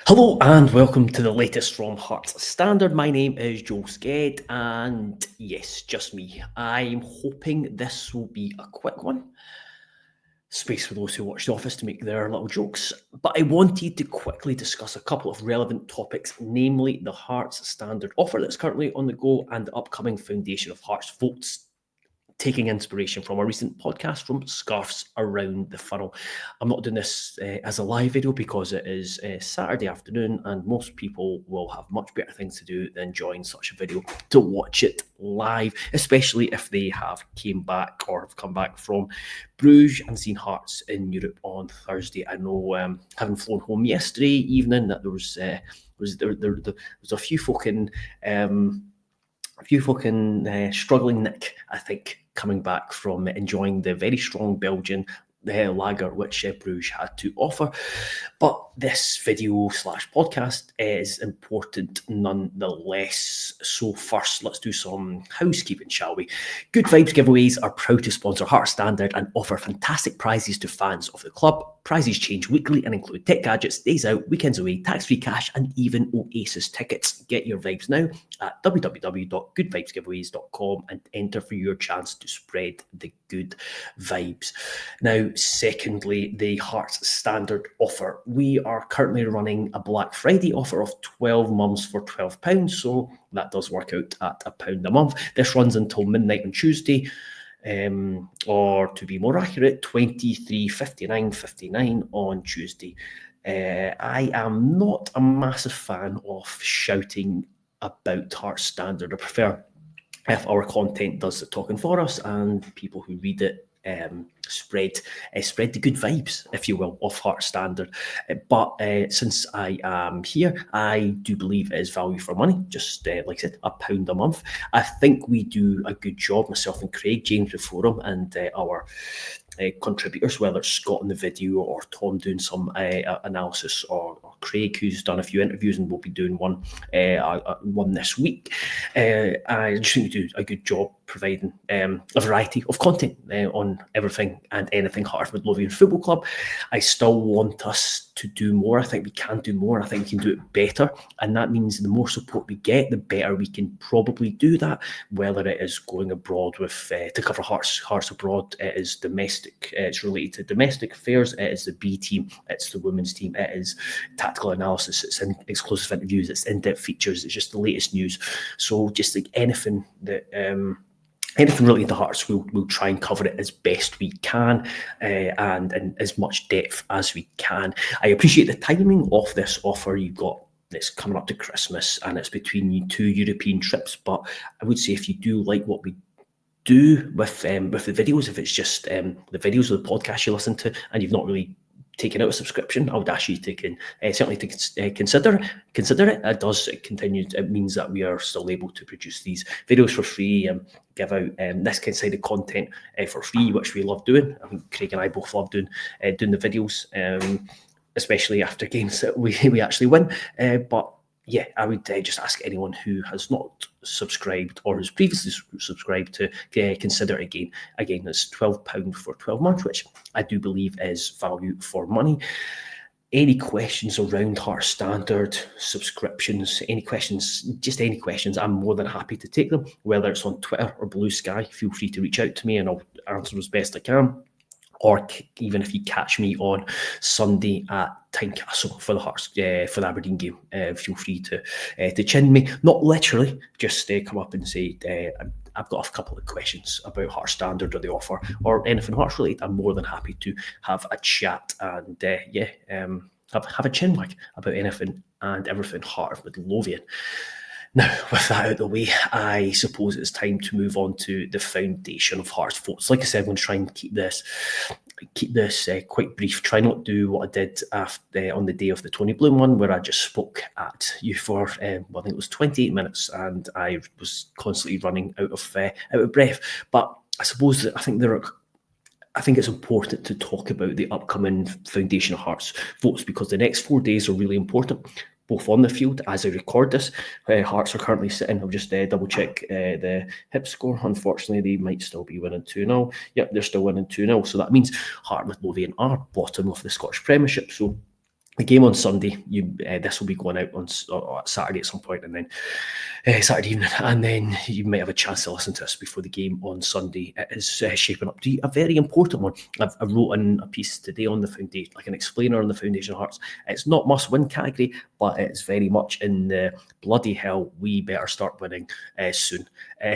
Hello and welcome to the latest from Hearts Standard. My name is Joel Sked, and yes, just me. I'm hoping this will be a quick one. Space for those who watch The Office to make their little jokes. But I wanted to quickly discuss a couple of relevant topics, namely the Hearts Standard offer that's currently on the go and the upcoming Foundation of Hearts votes, taking inspiration from a recent podcast from Scarfs Around the Funnel. I'm not doing this as a live video because it is Saturday afternoon and most people will have much better things to do than join such a video to watch it live, especially if they have came back or have come back from Bruges and seen Hearts in Europe on Thursday. I know, having flown home yesterday evening, that there was a few folk in struggling Nick, I think, coming back from enjoying the very strong Belgian lager which Bruges had to offer. But this video slash podcast is important nonetheless. So first, let's do some housekeeping, shall we? Good Vibes Giveaways are proud to sponsor Heart Standard and offer fantastic prizes to fans of the club. Prizes change weekly and include tech gadgets, days out, weekends away, tax-free cash, and even OASIS tickets. Get your vibes now at www.goodvibesgiveaways.com and enter for your chance to spread the good vibes. Now, secondly, the Hearts Standard offer. We are currently running a Black Friday offer of 12 months for £12, so that does work out at £1 a month. This runs until midnight on Tuesday. Or to be more accurate, 23:59:59 on Tuesday. I am not a massive fan of shouting about Hearts Standard. I prefer if our content does the talking for us and people who read it spread the good vibes, if you will, of Heart Standard. But since I am here, I do believe it is value for money, just like I said, £1 a month. I think we do a good job, myself and Craig, James the forum, and our contributors, whether it's Scott in the video or Tom doing some analysis, or Craig, who's done a few interviews and will be doing one this week. I just think we do a good job providing a variety of content on everything and anything Heart of Midlothian Football Club. I still want us to do more. I think we can do more. I think we can do it better, and that means the more support we get, the better we can probably do that. Whether it is going abroad with to cover Hearts abroad, it is domestic. It's related to domestic affairs. It is the B team. It's the women's team. It is tactical analysis. It's exclusive interviews. It's in-depth features. It's just the latest news. So just like anything that. Anything related to Hearts, we'll try and cover it as best we can and in as much depth as we can. I appreciate the timing of this offer. It's coming up to Christmas and it's between 2 European trips, but I would say if you do like what we do with the videos, if it's just the videos of the podcast you listen to and you've not really taken out a subscription, I would ask you to certainly to consider it. It does continue. It means that we are still able to produce these videos for free and give out this kind of content for free, which we love doing. I think Craig and I both love doing the videos, especially after games that we actually win. But yeah, I would just ask anyone who has not subscribed or has previously subscribed to consider it again. Again, it's £12 for 12 months, which I do believe is value for money. Any questions around Heart Standard subscriptions, any questions, I'm more than happy to take them, whether it's on Twitter or Blue Sky. Feel free to reach out to me and I'll answer as best I can. Or even if you catch me on Sunday at Tynecastle for the Hearts, for the Aberdeen game, feel free to chin me. Not literally, just come up and say, I've got a couple of questions about Heart Standard or the offer or anything Hearts related. I'm more than happy to have a chat and have a chinwag about anything and everything Heart of Midlothian. Now, with that out of the way, I suppose it's time to move on to the Foundation of Hearts votes. Like I said, I'm going to try and keep this quite brief. Try not to do what I did on the day of the Tony Bloom one, where I just spoke at you for I think it was 28 minutes, and I was constantly running out of breath. But I suppose that I think it's important to talk about the upcoming Foundation of Hearts votes because the next 4 days are really important, both on the field as I record this. Hearts are currently sitting, I'll just double check the hip score. Unfortunately, they might still be winning 2-0. Yep, they're still winning 2-0. So that means Heart Midlothian are bottom of the Scottish Premiership. So the game on Sunday, this will be going out on Saturday at some point, and then Saturday evening, and then you might have a chance to listen to this before the game on Sunday. It is shaping up to be a very important one. I wrote in a piece today on the foundation, like an explainer on the Foundation Hearts. It's not must-win category, but it's very much in the bloody hell, we better start winning soon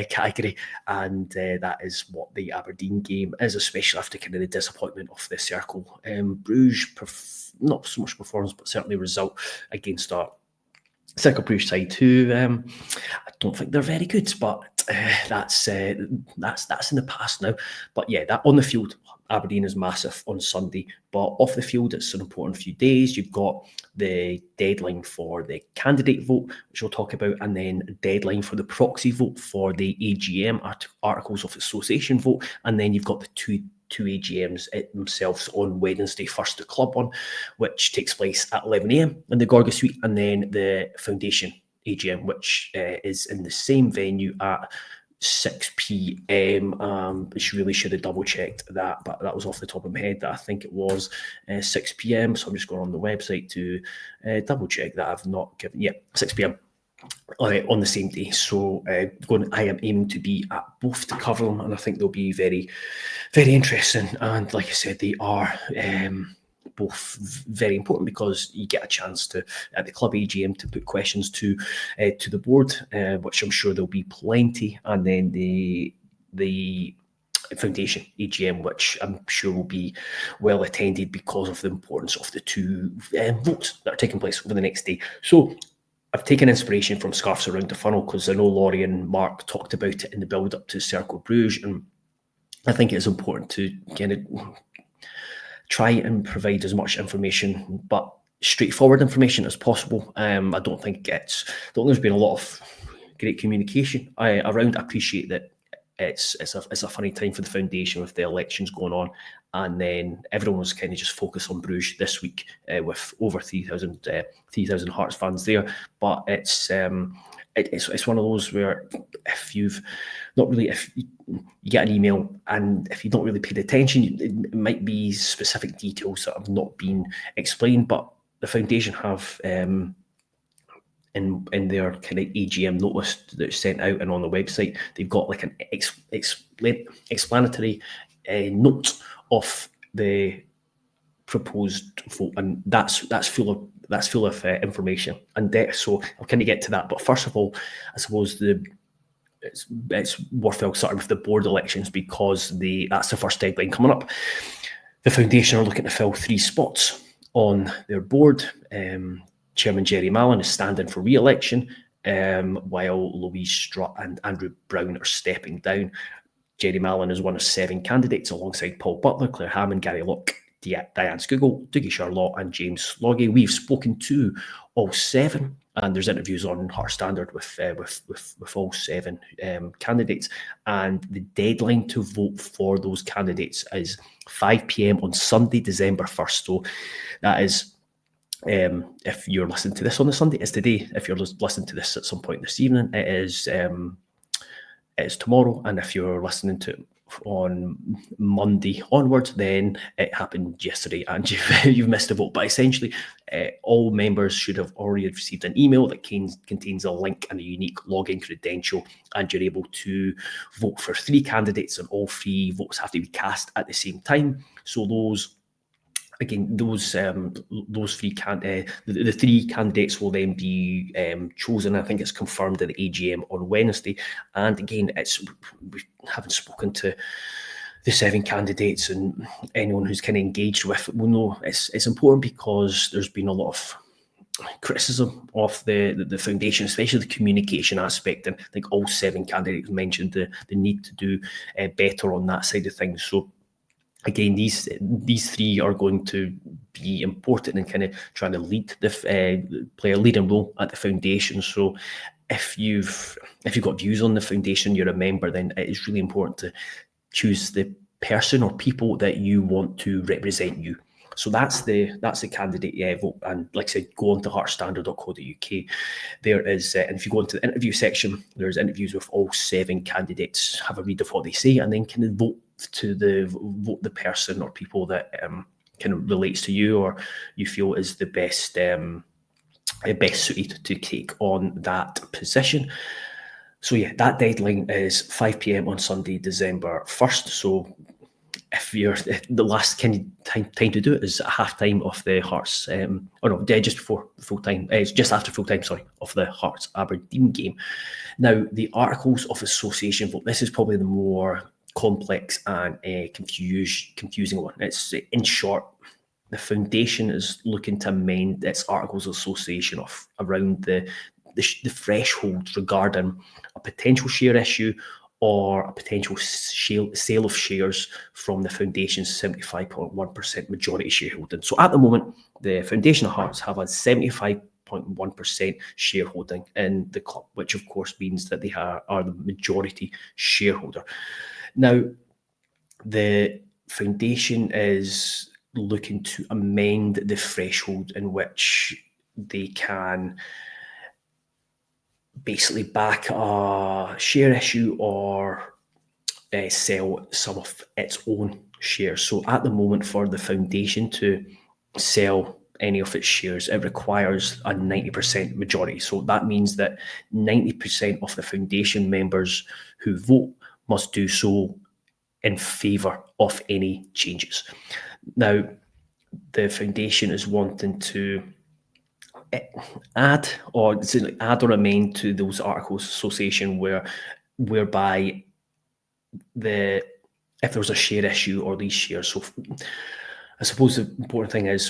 category, and that is what the Aberdeen game is, especially after kind of the disappointment of the Circle Bruges not so much performance, but certainly result against our Circle Bruges side, who I don't think they're very good, but that's in the past now. But yeah, that on the field, Aberdeen is massive on Sunday, but off the field, it's an important few days. You've got the deadline for the candidate vote, which we'll talk about, and then a deadline for the proxy vote for the AGM Articles of Association vote, and then you've got the two AGMs themselves on Wednesday. First, the club one, which takes place at 11 a.m. in the Gorga Suite, and then the Foundation AGM, which is in the same venue at 6 p.m. Really should have double checked that, but that was off the top of my head. That I think it was 6 p.m. So I'm just going on the website to double check that. I've not given 6 p.m. On the same day. So I am aiming to be at both to cover them, and I think they'll be very, very interesting. And like I said, they are both very important because you get a chance to, at the club AGM, to put questions to the board, which I'm sure there'll be plenty, and then the Foundation AGM, which I'm sure will be well attended because of the importance of the two votes that are taking place over the next day. So I've taken inspiration from Scarfs Around the Funnel because I know Laurie and Mark talked about it in the build-up to Circle Bruges, and I think it's important to kind of try and provide as much information, but straightforward information as possible. I don't think there's been a lot of great communication around. I appreciate that it's a funny time for the Foundation with the elections going on, and then everyone was kind of just focused on Bruges this week with over 3,000 Hearts fans there. But it's one of those where if you get an email and if you don't really pay attention, it might be specific details that have not been explained. But the Foundation have in their kind of AGM notice that's sent out and on the website, they've got like an explanatory note of the proposed vote, and that's full of information and depth. So I'll kind of get to that, but first of all, I suppose it's worthwhile starting with the board elections because that's the first deadline coming up. The Foundation are looking to fill 3 spots on their board. Chairman Jerry Mallon is standing for re-election, while Louise Strutt and Andrew Brown are stepping down. Jerry Mallon is one of 7 candidates alongside Paul Butler, Claire Hammond, Gary Locke, Diane Scougal, Dougie Charlotte and James Loggie. We've spoken to all 7, and there's interviews on Heart Standard with all 7 candidates. And the deadline to vote for those candidates is 5 p.m. on Sunday, December 1st. So that is, if you're listening to this on the Sunday, it's today. If you're listening to this at some point this evening, it's tomorrow. And if you're listening to it on Monday onwards, then it happened yesterday and you've missed a vote. But essentially, all members should have already received an email that contains a link and a unique login credential, and you're able to vote for 3 candidates, and all 3 votes have to be cast at the same time. So those 3 the 3 candidates will then be chosen. I think it's confirmed at the AGM on Wednesday. And again, we haven't spoken to the 7 candidates, and anyone who's kind of engaged with it will know it's important because there's been a lot of criticism of the Foundation, especially the communication aspect. And I think all 7 candidates mentioned the need to do better on that side of things. So again, these 3 are going to be important in kind of trying to play a leading role at the Foundation. So if you've got views on the Foundation, you're a member, then it is really important to choose the person or people that you want to represent you. So that's the candidate vote. And like I said, go on to heartstandard.co.uk. There is, and if you go into the interview section, there's interviews with all 7 candidates, have a read of what they say, and then kind of vote the person or people that kind of relates to you or you feel is the best suited to take on that position. So yeah, that deadline is 5 p.m. on Sunday, December 1st. So if you're the last kind of time to do it is at half time of the Hearts, just before full time, it's just after full time, sorry, of the Hearts Aberdeen game. Now, the Articles of Association vote, this is probably the more complex and confusing one. It's, in short, the foundation is looking to amend its Articles of Association around the thresholds regarding a potential share issue or a potential sale of shares from the foundation's 75.1% majority shareholding. So at the moment, the Foundation of Hearts have a 75.1% shareholding in the club, which of course means that they are the majority shareholder. Now, the foundation is looking to amend the threshold in which they can basically back a share issue or sell some of its own shares. So at the moment, for the foundation to sell any of its shares, it requires a 90% majority. So that means that 90% of the foundation members who vote must do so in favour of any changes. Now, the foundation is wanting to add or amend to those Articles of Association whereby if there was a share issue or these shares. So I suppose the important thing is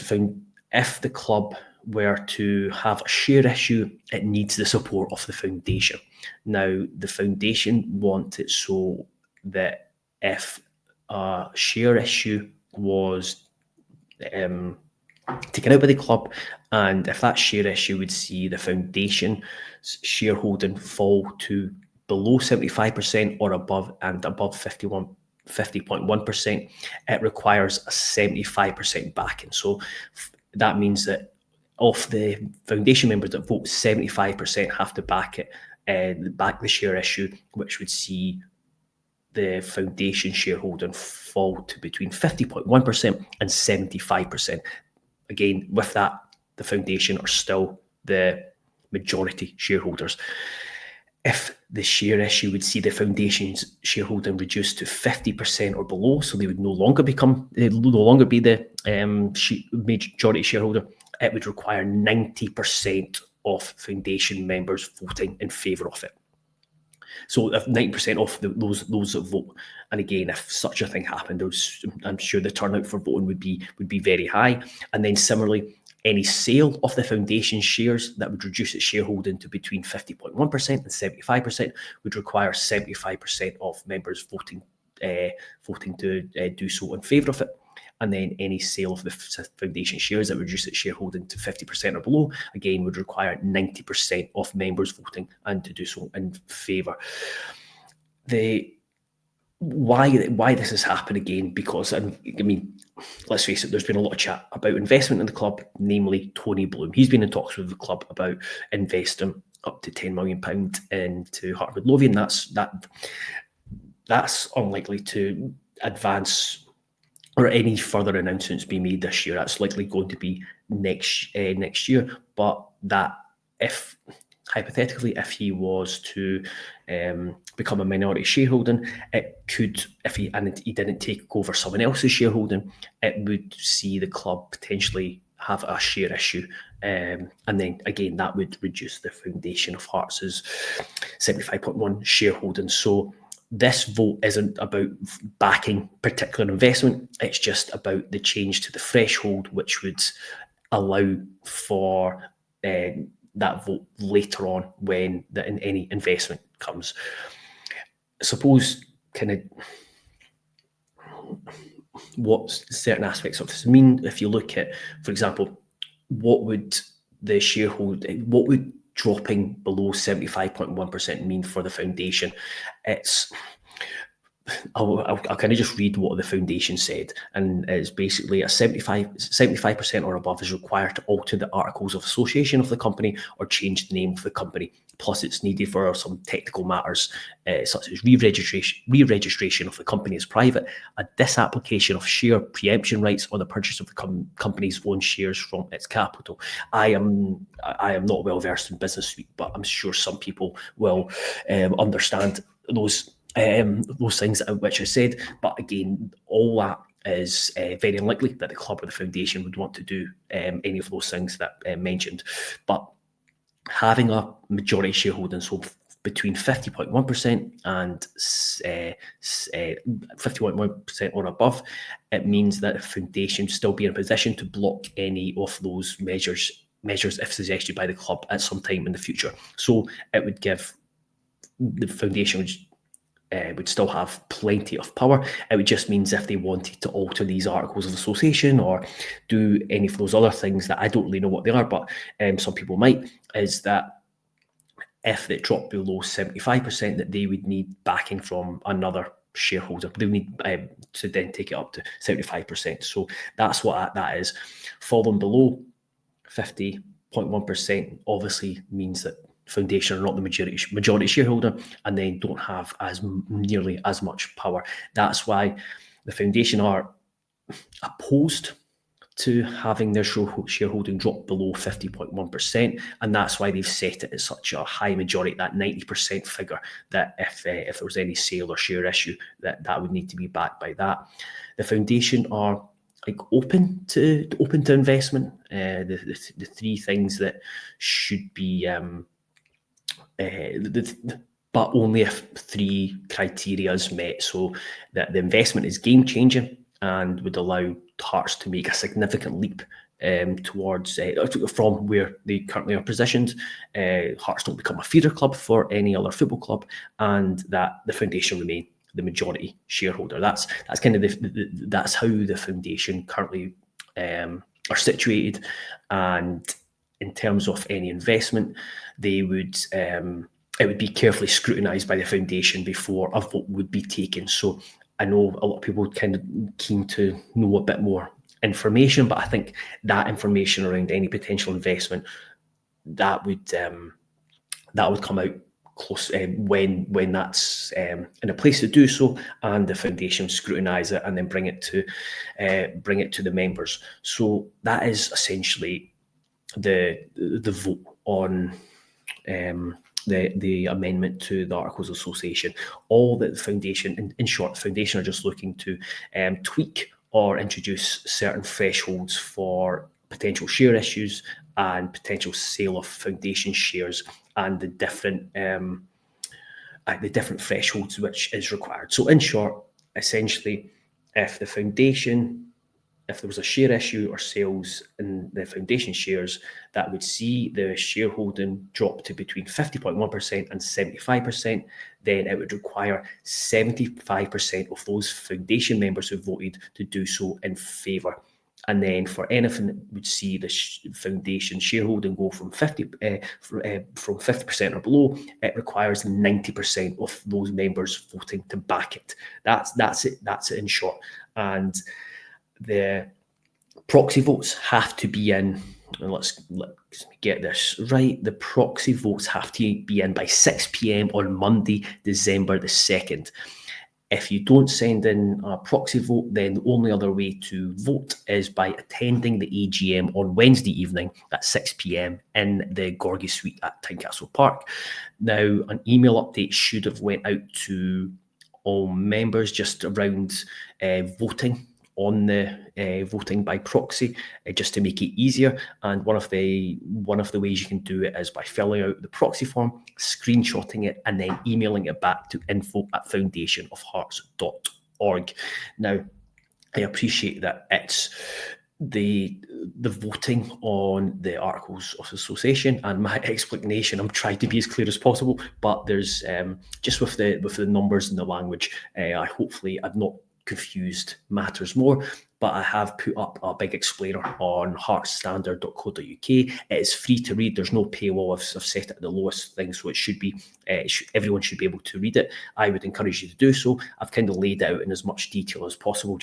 if the club were to have a share issue, it needs the support of the foundation. Now, the foundation want it so that if a share issue was taken out by the club, and if that share issue would see the foundation's shareholding fall to below 75% or above 50.1%, it requires a 75% backing. So that means that of the foundation members that vote, 75% have to back it, back the share issue, which would see the foundation shareholding fall to between 50.1% and 75%. Again, with that, the foundation are still the majority shareholders. If the share issue would see the foundation's shareholding reduced to 50% or below, so they would no longer be the majority shareholder, it would require 90% of foundation members voting in favour of it. So if 90% of those that vote, and again, if such a thing happened, I'm sure the turnout for voting would be very high. And then similarly, any sale of the foundation shares that would reduce its shareholding to between 50.1% and 75% would require 75% of members voting to do so in favour of it. And then any sale of the foundation shares that reduce its shareholding to 50% or below, again, would require 90% of members voting and to do so in favour. Why this has happened again? Because, I mean, let's face it, there's been a lot of chat about investment in the club, namely Tony Bloom. He's been in talks with the club about investing up to £10 million into Heart of Midlothian. That's unlikely to advance or any further announcements be made this year. That's likely going to be next year. But that hypothetically, if he was to become a minority shareholding, it could, if he didn't take over someone else's shareholding, it would see the club potentially have a share issue. And then again, that would reduce the Foundation of Hearts' 75.1 shareholding. So this vote isn't about backing particular investment. It's just about the change to the threshold, which would allow for that vote later on when any investment comes. Suppose kind of what certain aspects of this mean. If you look at, for example, what would dropping below 75.1% mean for the foundation? It's I'll kind of just read what the foundation said, and it's basically a 75% or above is required to alter the articles of association of the company or change the name of the company. Plus, it's needed for some technical matters, such as re-registration of the company as private, a disapplication of share preemption rights, or the purchase of the company's own shares from its capital. I am not well versed in business suite, but I'm sure some people will understand those things which I said. But again, all that is very unlikely that the club or the foundation would want to do any of those things that mentioned. But having a majority shareholding, so between 50.1% and 50.1% or above, it means that the foundation still be in a position to block any of those measures if suggested by the club at some time in the future. So it would give the foundation would still have plenty of power. It would just means if they wanted to alter these articles of association or do any of those other things that I don't really know what they are, but some people might, is that if it dropped below 75%, that they would need backing from another shareholder. They would need to then take it up to 75%. So that's what that is. Falling below 50.1% obviously means that foundation are not the majority shareholder, and they don't have nearly as much power. That's why the foundation are opposed to having their shareholding drop below 50.1%, and that's why they've set it at such a high majority, that 90% figure, that if there was any sale or share issue, that would need to be backed by that. The foundation are open to investment. The three things that should be but only if three criteria is met. So that the investment is game changing and would allow Hearts to make a significant leap towards from where they currently are positioned. Hearts don't become a feeder club for any other football club, and that the foundation remain the majority shareholder. That's kind of that's how the foundation currently are situated. And in terms of any investment, they would it would be carefully scrutinised by the foundation before a vote would be taken. So I know a lot of people kind of keen to know a bit more information, but I think that information around any potential investment that would come out close when that's in a place to do so, and the foundation scrutinise it and then bring it to the members. So that is essentially the vote on the amendment to the Articles of Association. All that the foundation, in short, the foundation are just looking to tweak or introduce certain thresholds for potential share issues and potential sale of foundation shares, and the different thresholds which is required. So in short, essentially, if there was a share issue or sales in the foundation shares, that would see the shareholding drop to between 50.1% and 75%, then it would require 75% of those foundation members who voted to do so in favour. And then for anything that would see the foundation shareholding go from 50% or below, it requires 90% of those members voting to back it. That's it in short. And the proxy votes have to be in, and let's get this right, the proxy votes have to be in by 6 p.m. on Monday, December the 2nd. If you don't send in a proxy vote, then the only other way to vote is by attending the AGM on Wednesday evening at 6 p.m. in the Gorgie Suite at Tynecastle Park. Now, an email update should have went out to all members just around voting on the voting by proxy, just to make it easier. And one of the ways you can do it is by filling out the proxy form, screenshotting it, and then emailing it back to info@foundationofhearts.org. Now, I appreciate that it's the voting on the Articles of Association, and my explanation, I'm trying to be as clear as possible, but there's just with the numbers and the language, hopefully I've not confused matters more. But I have put up a big explainer on heartsstandard.co.uk. It is free to read. There's no paywall. I've set it at the lowest thing, so it should be everyone should be able to read it. I would encourage you to do so. I've kind of laid out in as much detail as possible,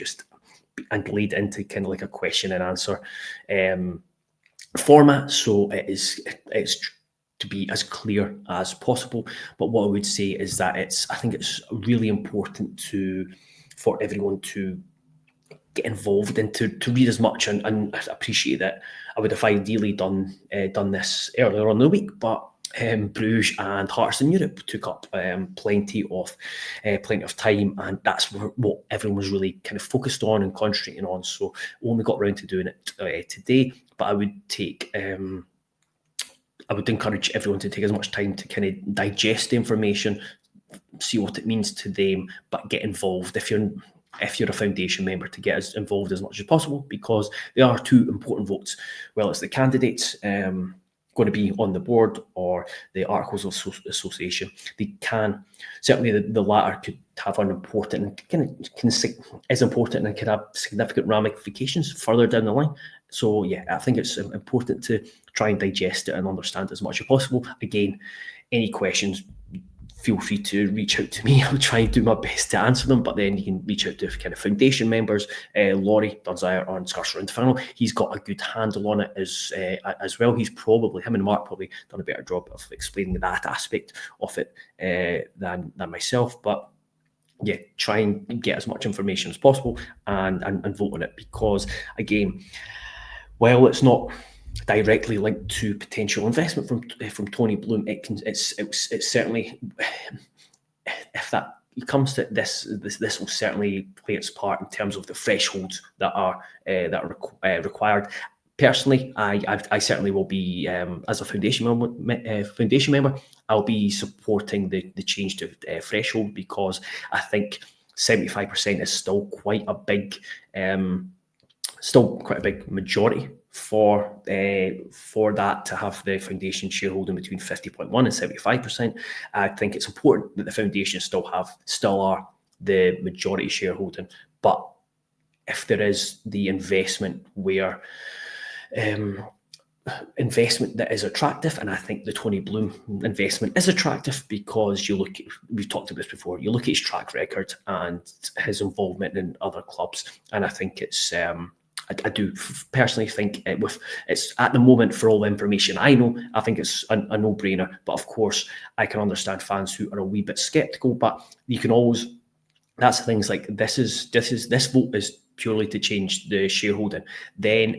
and laid into kind of like a question and answer format. So it's to be as clear as possible. But what I would say is that I think it's really important for everyone to get involved and to read as much, and I appreciate that. I would have ideally done this earlier on in the week, but Bruges and Hearts in Europe took up plenty of time, and that's what everyone was really kind of focused on and concentrating on. So only got around to doing it today. But I would encourage everyone to take as much time to kind of digest the information, see what it means to them, but get involved if you're a foundation member, to get as involved as much as possible, because there are two important votes. Well, it's the candidates going to be on the board or the Articles of Association. They can, certainly the latter could have an important, is important and could have significant ramifications further down the line. So yeah, I think it's important to try and digest it and understand it as much as possible. Again, any questions, feel free to reach out to me. I'll try and do my best to answer them, but then you can reach out to kind of foundation members. Laurie Dunzire on Scarce Round the Funnel, he's got a good handle on it as well. Him and Mark probably done a better job of explaining that aspect of it than myself. But yeah, try and get as much information as possible and vote on it, because again, while it's not directly linked to potential investment from Tony Bloom, it's certainly, if that comes to this will certainly play its part in terms of the thresholds that are required. Personally, I certainly will be, as a foundation member, I'll be supporting the change to threshold, because I think 75% is still quite a big majority for that to have the foundation shareholding between 50.1 and 75%. I think it's important that the foundation still are the majority shareholding. But if there is the investment where investment that is attractive, and I think the Tony Bloom investment is attractive, because we've talked about this before, you look at his track record and his involvement in other clubs, and I think it's I do personally think it's at the moment, for all the information I know, I think it's a no-brainer. But of course, I can understand fans who are a wee bit sceptical. But you can always, that's things like this vote is purely to change the shareholding. Then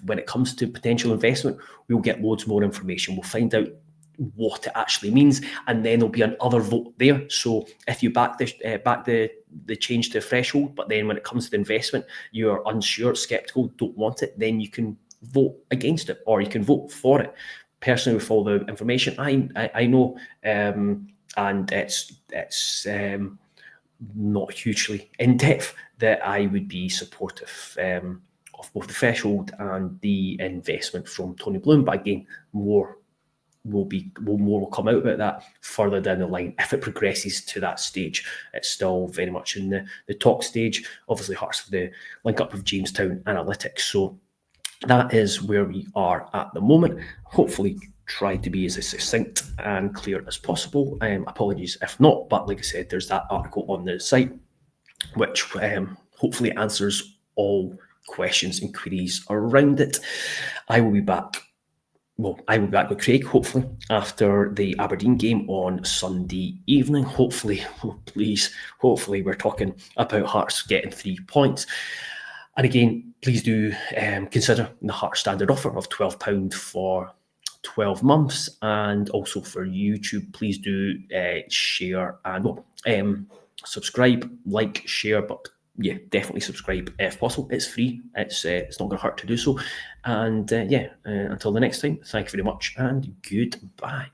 when it comes to potential investment, we'll get loads more information. We'll find out what it actually means, and then there'll be another vote there. So if you back the change to threshold, but then when it comes to the investment, you're unsure, skeptical, don't want it, then you can vote against it, or you can vote for it. Personally, with all the information I know, and it's not hugely in depth, that I would be supportive of both the threshold and the investment from Tony Bloom. But again, more will come out about that further down the line if it progresses to that stage. It's still very much in the talk stage. Obviously, Hearts have the link up with Jamestown Analytics, so that is where we are at the moment. Hopefully try to be as succinct and clear as possible. Apologies if not, but like I said, there's that article on the site which hopefully answers all questions and queries around it. I will be back with Craig, hopefully, after the Aberdeen game on Sunday evening. Hopefully we're talking about Hearts getting 3 points. And again, please do consider the Hearts standard offer of £12 for 12 months. And also for YouTube, please do share and subscribe, like, share, but yeah, definitely subscribe if possible. It's free. It's not going to hurt to do so. And until the next time, thank you very much and goodbye.